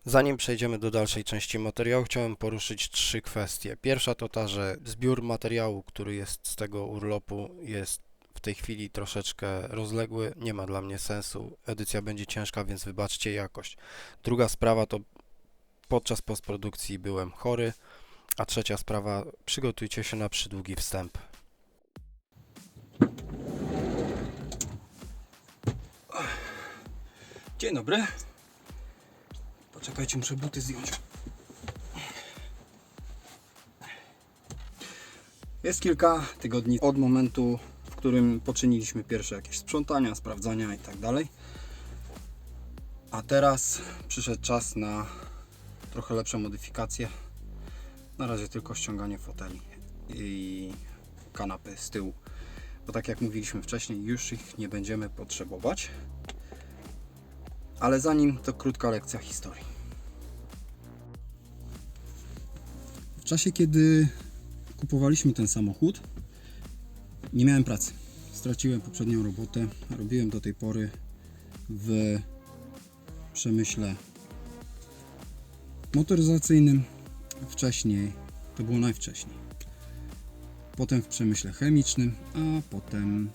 Zanim przejdziemy do dalszej części materiału, chciałem poruszyć trzy kwestie. Pierwsza to ta, że zbiór materiału, który jest z tego urlopu, jest w tej chwili troszeczkę rozległy, nie ma dla mnie sensu. Edycja będzie ciężka, więc wybaczcie jakość. Druga sprawa to podczas postprodukcji byłem chory, a trzecia sprawa, przygotujcie się na przydługi wstęp. Dzień dobry. Poczekajcie, muszę buty zdjąć. Jest kilka tygodni od momentu, w którym poczyniliśmy pierwsze jakieś sprzątania, sprawdzania i tak dalej. A teraz przyszedł czas na trochę lepsze modyfikacje. Na razie tylko ściąganie foteli i kanapy z tyłu. Bo tak jak mówiliśmy wcześniej, już ich nie będziemy potrzebować. Ale zanim to krótka lekcja historii. W czasie, kiedy kupowaliśmy ten samochód, nie miałem pracy. Straciłem poprzednią robotę. Robiłem do tej pory w przemyśle motoryzacyjnym. Wcześniej, to było najwcześniej. Potem w przemyśle chemicznym, a potem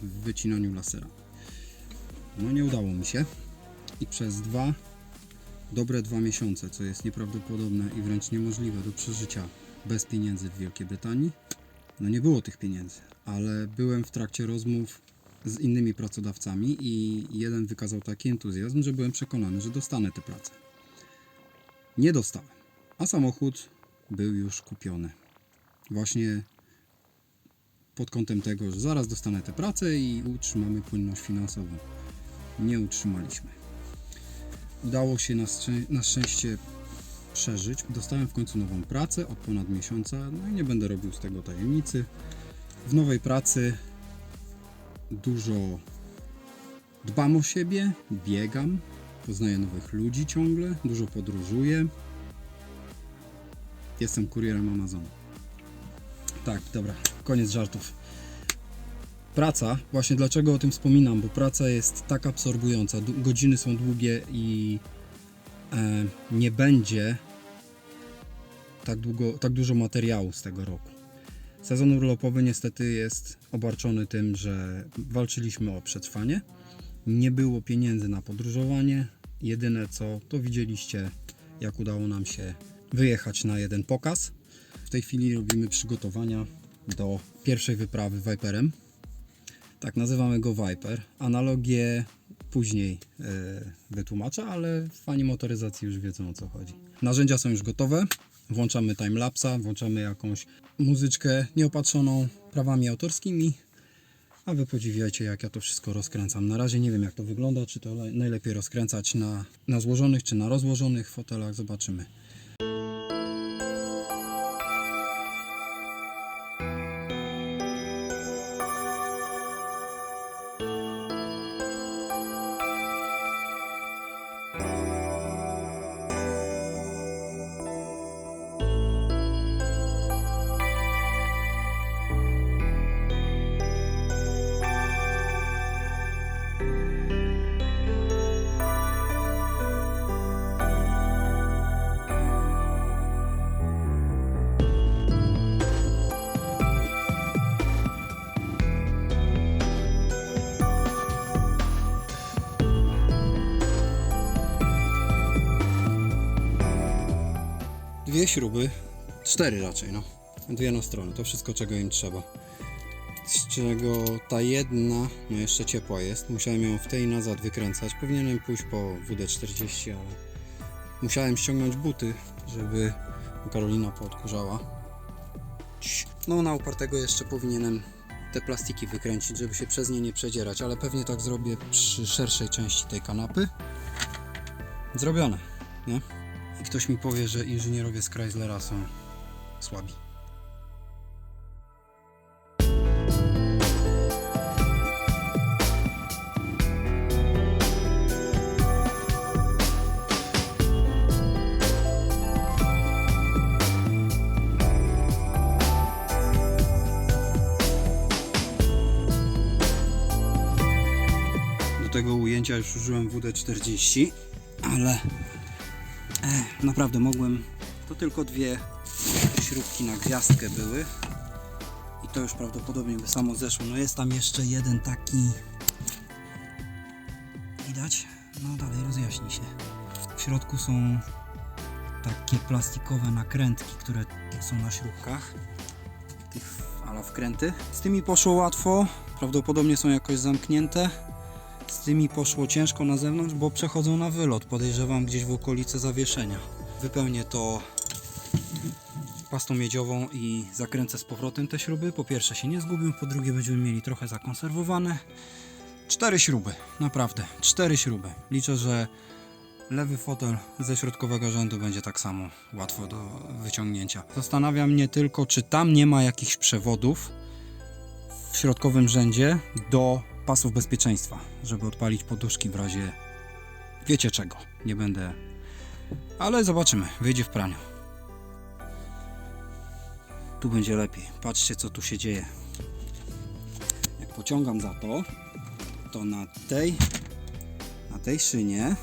w wycinaniu lasera. No nie udało mi się i przez dobre 2 miesiące, co jest nieprawdopodobne i wręcz niemożliwe do przeżycia bez pieniędzy w Wielkiej Brytanii, no nie było tych pieniędzy, ale byłem w trakcie rozmów z innymi pracodawcami i jeden wykazał taki entuzjazm, że byłem przekonany, że dostanę tę pracę. Nie dostałem, a samochód był już kupiony. Właśnie pod kątem tego, że zaraz dostanę tę pracę i utrzymamy płynność finansową. Nie utrzymaliśmy. Udało się na szczęście przeżyć. Dostałem w końcu nową pracę od ponad miesiąca, no i nie będę robił z tego tajemnicy. W nowej pracy dużo dbam o siebie, biegam, poznaję nowych ludzi ciągle, dużo podróżuję. Jestem kurierem Amazonu. Tak, dobra, koniec żartów. Praca, właśnie dlaczego o tym wspominam, bo praca jest tak absorbująca, godziny są długie i nie będzie tak dużo materiału z tego roku. Sezon urlopowy niestety jest obarczony tym, że walczyliśmy o przetrwanie, nie było pieniędzy na podróżowanie, jedyne co to widzieliście, jak udało nam się wyjechać na jeden pokaz. W tej chwili robimy przygotowania do pierwszej wyprawy Viperem. Tak, nazywamy go Viper. Analogię później wytłumaczę, ale fani motoryzacji już wiedzą, o co chodzi. Narzędzia są już gotowe. Włączamy timelapsa, włączamy jakąś muzyczkę nieopatrzoną prawami autorskimi, a wy podziwiajcie, jak ja to wszystko rozkręcam. Na razie nie wiem, jak to wygląda, czy to najlepiej rozkręcać na złożonych, czy na rozłożonych fotelach. Zobaczymy. Dwie śruby, 4 raczej, no. Dwie na stronę, to wszystko, czego im trzeba. Z czego ta jedna, no jeszcze ciepła jest. Musiałem ją w tej i nazad wykręcać. Powinienem pójść po WD-40, ale musiałem ściągnąć buty, żeby Karolina poodkurzała. No na upartego jeszcze powinienem te plastiki wykręcić, żeby się przez nie nie przedzierać, ale pewnie tak zrobię przy szerszej części tej kanapy. Zrobione, nie? I ktoś mi powie, że inżynierowie z Chryslera są słabi. Do tego ujęcia już użyłem WD-40. ale naprawdę mogłem, to tylko 2 śrubki na gwiazdkę były i to już prawdopodobnie by samo zeszło. No jest tam jeszcze jeden taki, widać? No dalej rozjaśni się. W środku są takie plastikowe nakrętki, które są na śrubkach, tych ala wkręty. Z tymi poszło łatwo, prawdopodobnie są jakoś zamknięte. Z tymi poszło ciężko na zewnątrz, bo przechodzą na wylot, podejrzewam gdzieś w okolice zawieszenia. Wypełnię to pastą miedziową i zakręcę z powrotem te śruby. Po pierwsze się nie zgubią, po drugie będziemy mieli trochę zakonserwowane. 4 śruby, naprawdę 4 śruby. Liczę, że lewy fotel ze środkowego rzędu będzie tak samo łatwo do wyciągnięcia. Zastanawia mnie tylko, czy tam nie ma jakichś przewodów w środkowym rzędzie do pasów bezpieczeństwa, żeby odpalić poduszki w razie wiecie czego. Nie będę, ale zobaczymy, wyjdzie w praniu. Tu będzie lepiej. Patrzcie, co tu się dzieje. Jak pociągam za to na tej szynie,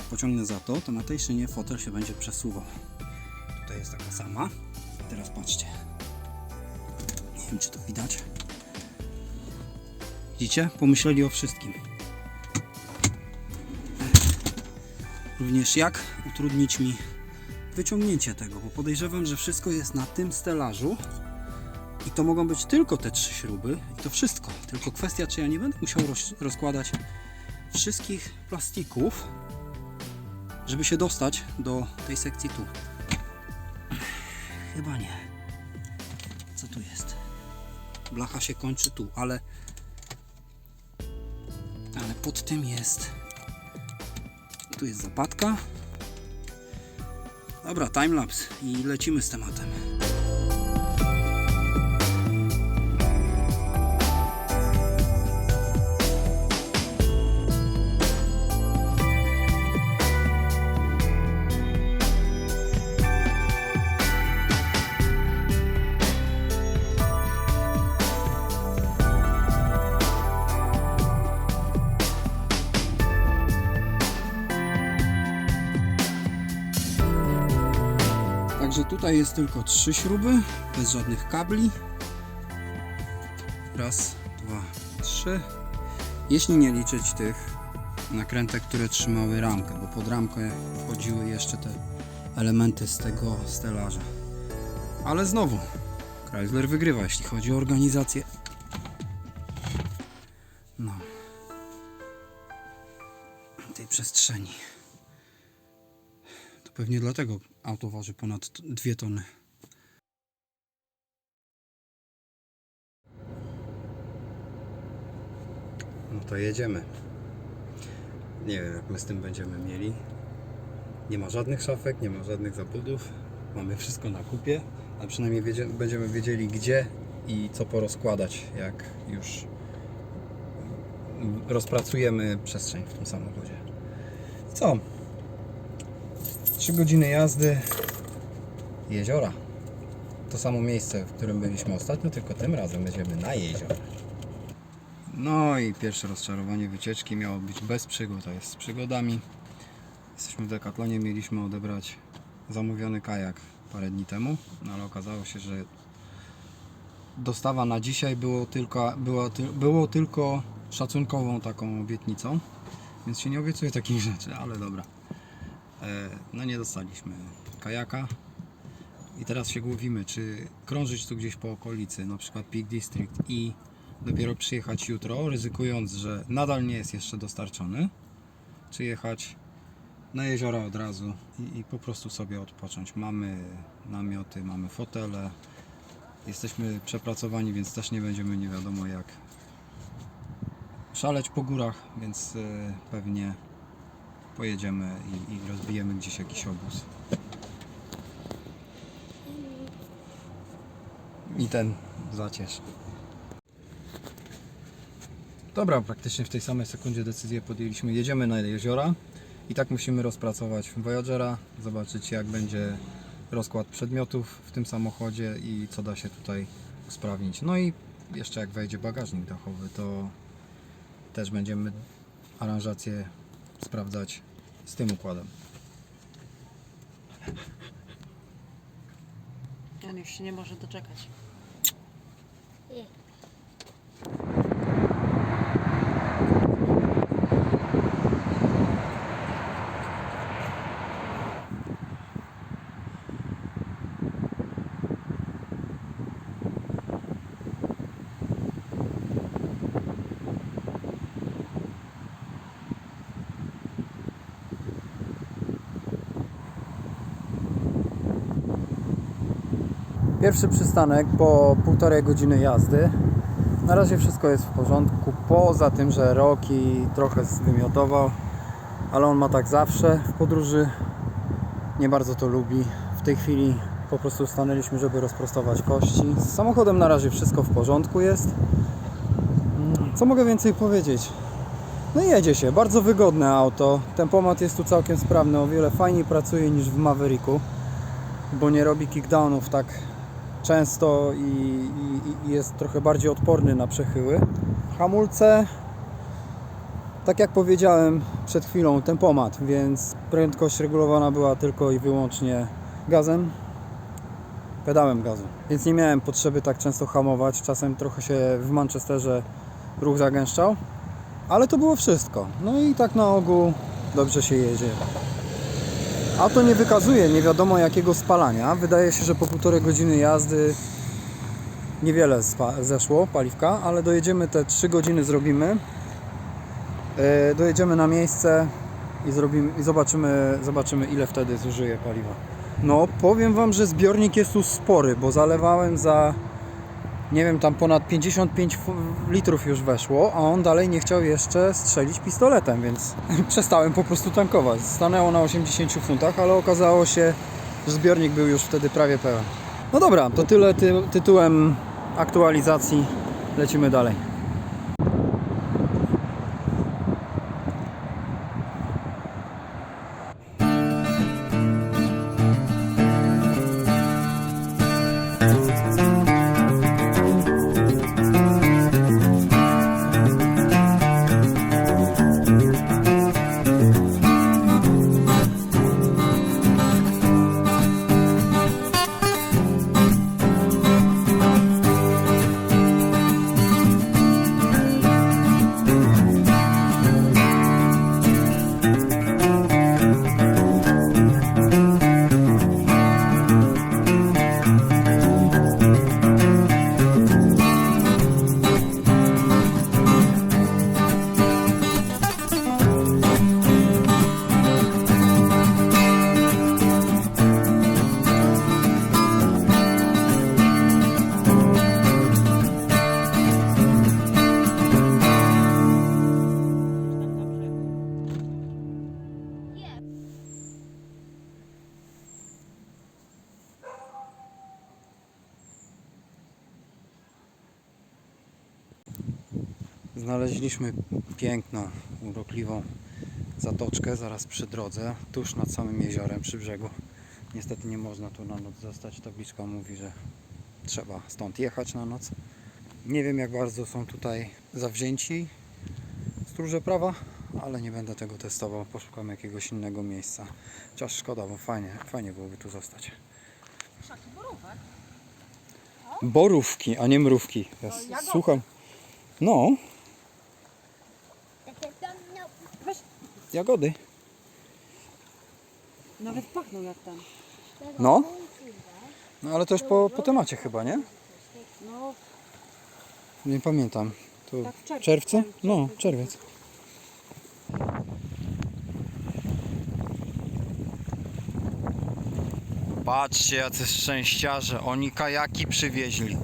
pociągnę za to na tej szynie fotel się będzie przesuwał. Tutaj jest taka sama. Teraz patrzcie. Nie wiem, czy to widać. Widzicie? Pomyśleli o wszystkim. Również jak utrudnić mi wyciągnięcie tego, bo podejrzewam, że wszystko jest na tym stelażu i to mogą być tylko te 3 śruby i to wszystko. Tylko kwestia, czy ja nie będę musiał rozkładać wszystkich plastików, żeby się dostać do tej sekcji tu. Chyba nie. Co tu jest? Blacha się kończy tu, ale pod tym jest, tu jest zapadka. Dobra, timelapse i lecimy z tematem. Także tutaj jest tylko 3 śruby, bez żadnych kabli. Raz, 2, 3. Jeśli nie liczyć tych nakrętek, które trzymały ramkę, bo pod ramkę wchodziły jeszcze te elementy z tego stelaża. Ale znowu, Chrysler wygrywa, jeśli chodzi o organizację. No, tej przestrzeni. To pewnie dlatego auto waży ponad 2 tony. No to jedziemy. Nie wiem, jak my z tym będziemy mieli. Nie ma żadnych szafek, nie ma żadnych zabudów. Mamy wszystko na kupie, a przynajmniej będziemy wiedzieli, gdzie i co porozkładać, jak już rozpracujemy przestrzeń w tym samochodzie. Co? 3 godziny jazdy, jeziora. To samo miejsce, w którym byliśmy ostatnio, tylko tym razem będziemy na jeziora. No i pierwsze rozczarowanie wycieczki miało być bez przygód, a jest z przygodami. Jesteśmy w Decathlonie, mieliśmy odebrać zamówiony kajak parę dni temu, no ale okazało się, że dostawa na dzisiaj było tylko szacunkową taką obietnicą, więc się nie obiecuje takich rzeczy, ale dobra. No nie dostaliśmy kajaka i teraz się głowimy, czy krążyć tu gdzieś po okolicy, na przykład Peak District i dopiero przyjechać jutro, ryzykując, że nadal nie jest jeszcze dostarczony, czy jechać na jeziora od razu i po prostu sobie odpocząć. Mamy namioty, mamy fotele, jesteśmy przepracowani, więc też nie będziemy nie wiadomo jak szaleć po górach, więc pewnie pojedziemy i rozbijemy gdzieś jakiś obóz. I ten zacież. Dobra, praktycznie w tej samej sekundzie decyzję podjęliśmy. Jedziemy na jeziora i tak musimy rozpracować Voyagera, zobaczyć jak będzie rozkład przedmiotów w tym samochodzie i co da się tutaj usprawnić. No i jeszcze jak wejdzie bagażnik dachowy, to też będziemy aranżację sprawdzać, z tym układem. On już się nie może doczekać. Pierwszy przystanek po 1,5 godziny jazdy. Na razie wszystko jest w porządku, poza tym, że Roki trochę zwymiotował, ale on ma tak zawsze w podróży. Nie bardzo to lubi. W tej chwili po prostu stanęliśmy, żeby rozprostować kości. Z samochodem na razie wszystko w porządku jest. Co mogę więcej powiedzieć? No jedzie się, bardzo wygodne auto. Tempomat jest tu całkiem sprawny, o wiele fajniej pracuje niż w Mavericku, bo nie robi kickdownów tak często i jest trochę bardziej odporny na przechyły. Hamulce, tak jak powiedziałem przed chwilą, tempomat, więc prędkość regulowana była tylko i wyłącznie gazem, pedałem gazu, więc nie miałem potrzeby tak często hamować. Czasem trochę się w Manchesterze ruch zagęszczał, ale to było wszystko. No i tak na ogół dobrze się jedzie. Auto nie wykazuje nie wiadomo jakiego spalania. Wydaje się, że po 1,5 godziny jazdy niewiele zeszło paliwka, ale dojedziemy te 3 godziny zrobimy. Dojedziemy na miejsce i zobaczymy ile wtedy zużyje paliwa. No powiem Wam, że zbiornik jest tu spory, bo zalewałem za, nie wiem, tam ponad 55 litrów już weszło, a on dalej nie chciał jeszcze strzelić pistoletem, więc przestałem po prostu tankować. Stanęło na 80 funtach, ale okazało się, że zbiornik był już wtedy prawie pełen. No dobra, to tyle tytułem aktualizacji. Lecimy dalej. Znaleźliśmy piękną, urokliwą zatoczkę zaraz przy drodze, tuż nad samym jeziorem przy brzegu. Niestety nie można tu na noc zostać. Tabliczka mówi, że trzeba stąd jechać na noc. Nie wiem, jak bardzo są tutaj zawzięci stróże prawa, ale nie będę tego testował. Poszukam jakiegoś innego miejsca. Chociaż szkoda, bo fajnie byłoby tu zostać. Krzaki borówek. Borówki, a nie mrówki. Słucham. No, Weź, jagody. nawet pachną jak ten. No. No ale to już po temacie chyba, nie? No, Nie pamiętam. To tak w czerwcu. czerwcu? No, czerwiec. Patrzcie, jacy szczęściarze. Oni kajaki przywieźli.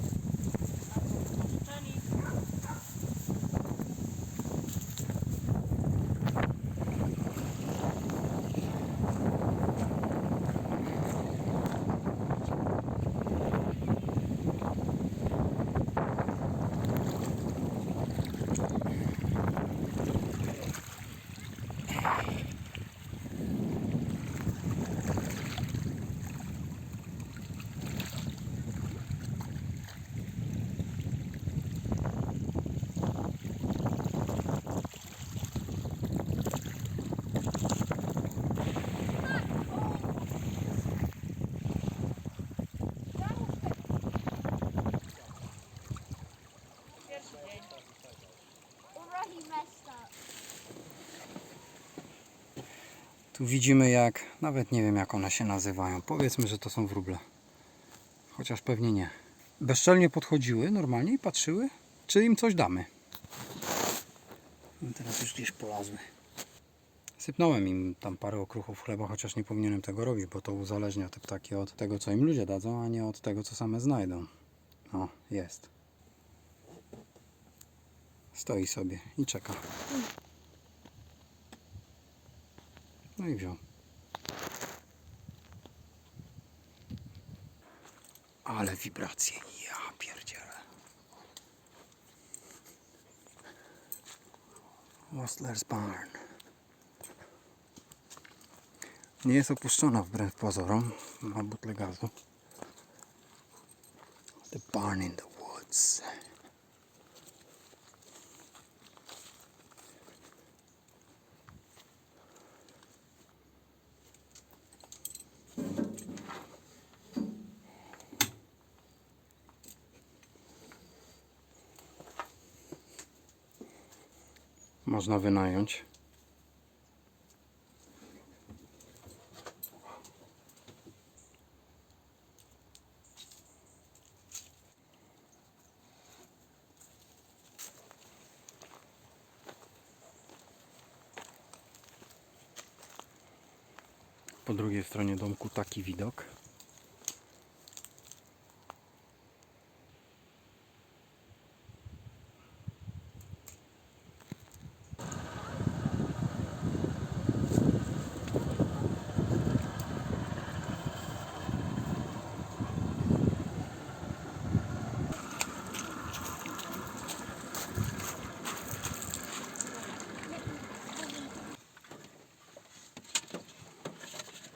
Tu widzimy jak, nawet nie wiem jak one się nazywają. Powiedzmy, że to są wróble. Chociaż pewnie nie. Bezczelnie podchodziły normalnie i patrzyły, czy im coś damy. No teraz już gdzieś polazły. Sypnąłem im tam parę okruchów chleba, chociaż nie powinienem tego robić, bo to uzależnia te ptaki od tego, co im ludzie dadzą, a nie od tego, co same znajdą. O, jest. Stoi sobie i czeka. No i wziął. Ale wibracje, ja pierdzielę. Whistler's Barn. Nie jest opuszczona wbrew pozorom. Ma butlę gazu. The barn in the woods. Można wynająć. Po drugiej stronie domku taki widok.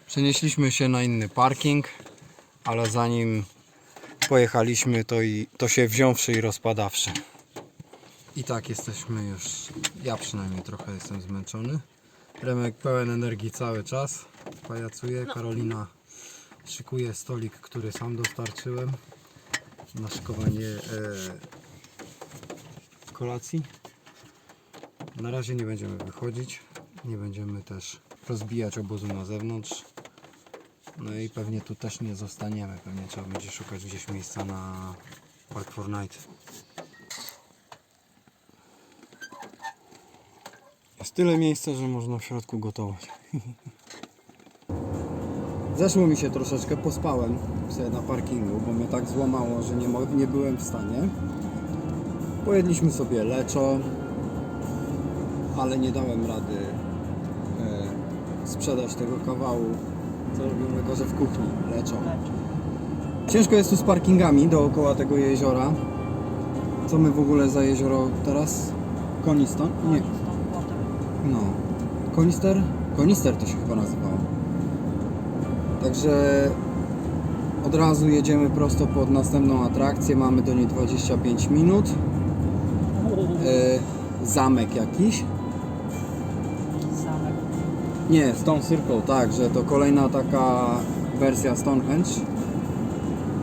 Przenieśliśmy się na inny parking, ale zanim pojechaliśmy, to się wziąwszy i rozpadawszy. I tak jesteśmy już, ja przynajmniej trochę jestem zmęczony. Remek pełen energii cały czas, pajacuje. Karolina szykuje stolik, który sam dostarczyłem na szykowanie kolacji. Na razie nie będziemy wychodzić, nie będziemy też rozbijać obozu na zewnątrz. No i pewnie tu też nie zostaniemy, pewnie trzeba będzie szukać gdzieś miejsca na Park Fortnite. Jest tyle miejsca, że można w środku gotować. Zeszło mi się troszeczkę, pospałem sobie na parkingu, bo mnie tak złamało, że nie byłem w stanie. Pojedliśmy sobie leczo, ale nie dałem rady sprzedać tego kawału, co robimy go, że w kuchni, leczo. Ciężko jest tu z parkingami dookoła tego jeziora. Co my w ogóle za jezioro teraz? Coniston? Nie. No. Konister? Konister to się chyba nazywało. Także od razu jedziemy prosto pod następną atrakcję. Mamy do niej 25 minut. Zamek jakiś. Zamek. Nie, Stone Circle, tak, że to kolejna taka wersja Stonehenge.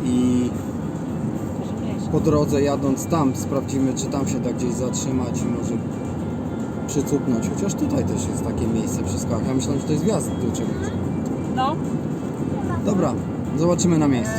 I Może mniejsza. po drodze jadąc tam sprawdzimy, czy tam się da gdzieś zatrzymać i może przycupnąć. Chociaż tutaj też jest takie miejsce przy skałach. Ja myślałem, że to jest wjazd do czegoś. No. Dobra, zobaczymy na miejscu.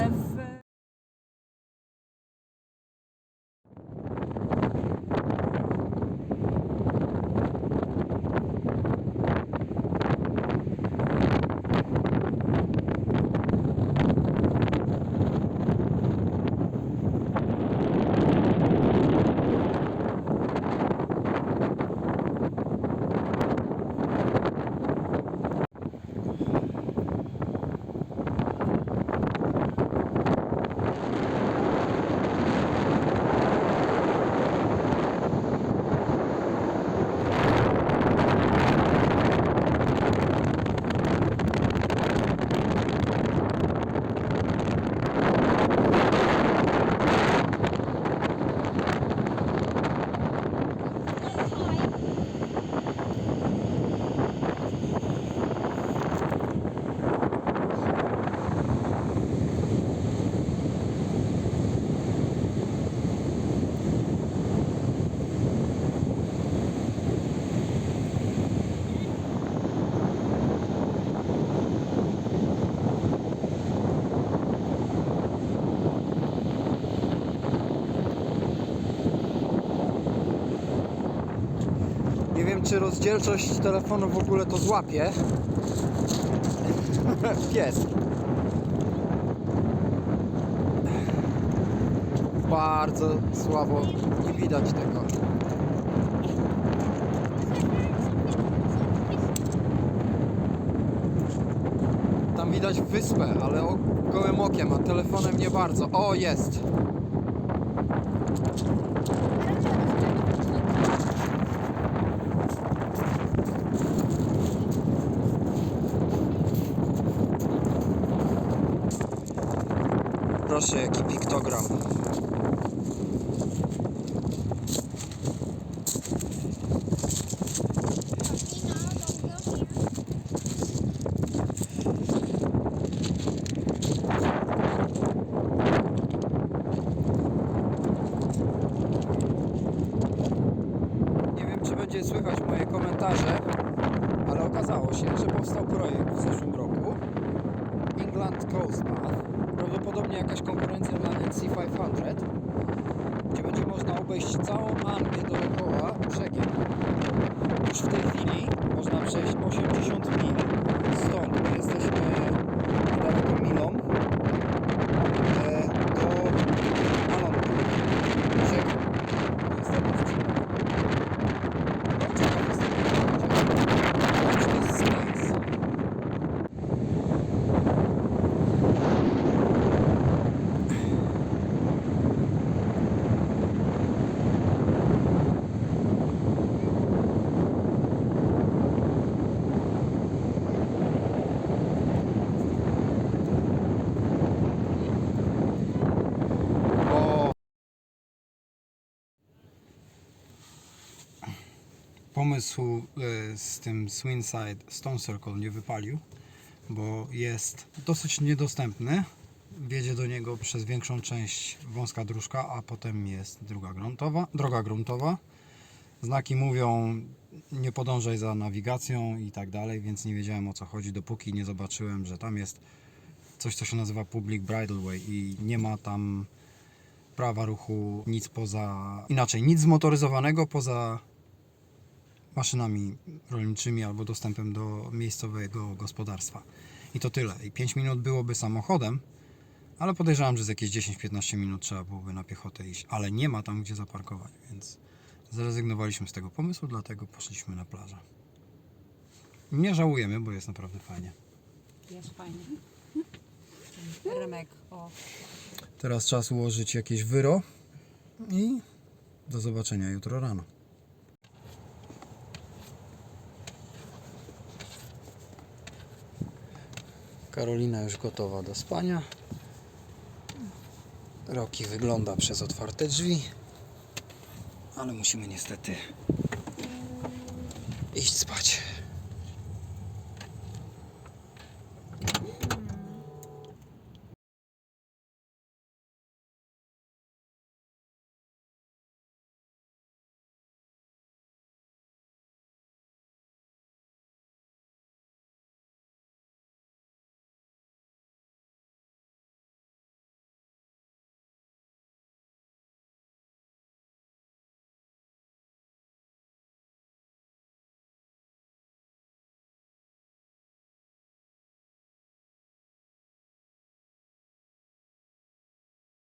czy rozdzielczość telefonu w ogóle to złapie. Pies. Bardzo słabo nie widać tego. Tam widać wyspę, ale gołym okiem, a telefonem nie bardzo. O, jest! Proszę, jaki piktogram. Nie wiem, czy będzie słychać moje komentarze, ale okazało się, że powstał projekt w zeszłym roku England Coast Path, prawdopodobnie jakaś konkurencja dla NC 500, gdzie będzie można obejść całą Anglię dookoła brzegiem. Już w tej chwili można przejść 80 mil stąd, my jesteśmy niedaleko Milą, do Alonpur, brzegu. Niestety przeciwko. No, ciekawe jest to, Watch this space. Pomysł z tym Swinside Stone Circle nie wypalił, bo jest dosyć niedostępny. Wiedzie do niego przez większą część wąska dróżka, a potem jest droga gruntowa. Znaki mówią, nie podążaj za nawigacją i tak dalej, więc nie wiedziałem, o co chodzi, dopóki nie zobaczyłem, że tam jest coś, co się nazywa Public Bridleway i nie ma tam prawa ruchu, nic nic zmotoryzowanego poza maszynami rolniczymi albo dostępem do miejscowego gospodarstwa. I to tyle. I 5 minut byłoby samochodem, ale podejrzewam, że z jakieś 10-15 minut trzeba byłoby na piechotę iść, ale nie ma tam gdzie zaparkować, więc zrezygnowaliśmy z tego pomysłu, dlatego poszliśmy na plażę. Nie żałujemy, bo jest naprawdę fajnie. Jest fajnie. Remek, o. Teraz czas ułożyć jakieś wyro i do zobaczenia jutro rano. Karolina już gotowa do spania. Roki wygląda przez otwarte drzwi, ale musimy niestety iść spać.